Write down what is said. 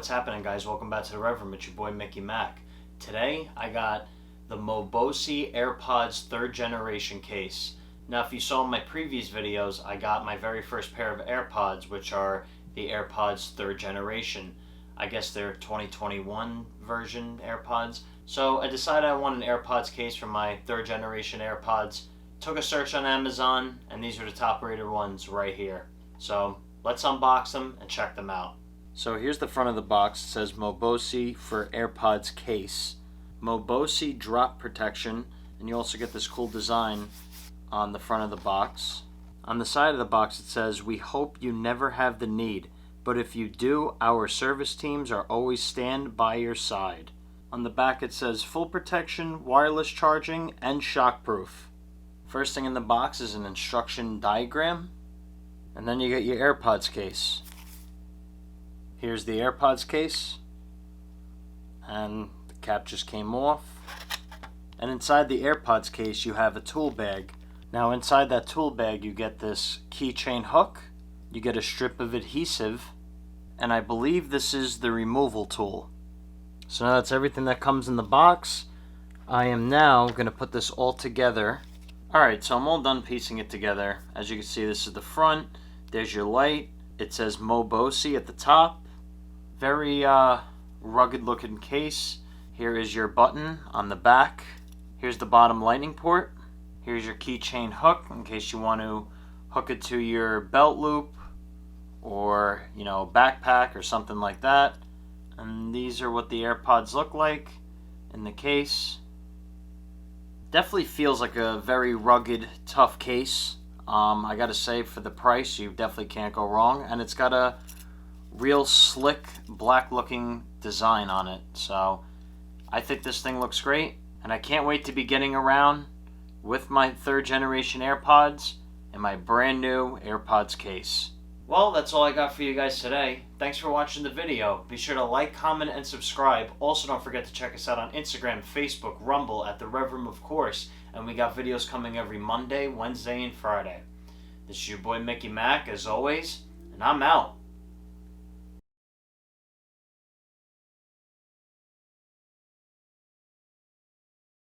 what's happening, guys? Welcome back to the Reverend. It's your boy Mickey Mac. Today I got the Mobosi AirPods 3rd generation case. Now if you saw in my previous videos, I got my very first pair of AirPods, which are the AirPods 3rd generation. I guess they're 2021 version AirPods. So I decided I want an AirPods case for my 3rd generation AirPods. Took a search on Amazon, and these are the top rated ones right here. So let's unbox them and check them out. So here's the front of the box. It says Mobosi for AirPods case. Mobosi drop protection, and you also get this cool design on the front of the box. On the side of the box it says, "We hope you never have the need, but if you do, our service teams are always stand by your side." On the back it says full protection, wireless charging, and shockproof. First thing in the box is an instruction diagram, and then you get your AirPods case. Here's the AirPods case, and the cap just came off. And inside the AirPods case you have a tool bag. Now inside that tool bag you get this keychain hook, you get a strip of adhesive, and I believe this is the removal tool. So now that's everything that comes in the box. I am now going to put this all together. Alright, so I'm all done piecing it together. As you can see, this is the front. There's your light. It says Mobosi at the top. Very rugged looking case. Here is your button on the back. Here's the bottom lightning port. Here's your keychain hook in case you want to hook it to your belt loop or, backpack or something like that. And these are what the AirPods look like in the case. Definitely feels like a very rugged, tough case. I gotta say, for the price, you definitely can't go wrong. And it's got a real slick, black looking design on it. So I think this thing looks great. And I can't wait to be getting around with my 3rd generation AirPods and my brand new AirPods case. Well, that's all I got for you guys today. Thanks for watching the video. Be sure to like, comment, and subscribe. Also, don't forget to check us out on Instagram, Facebook, Rumble, at The Reverend, of course. And we got videos coming every Monday, Wednesday, and Friday. This is your boy Mickey Mac, as always, and I'm out.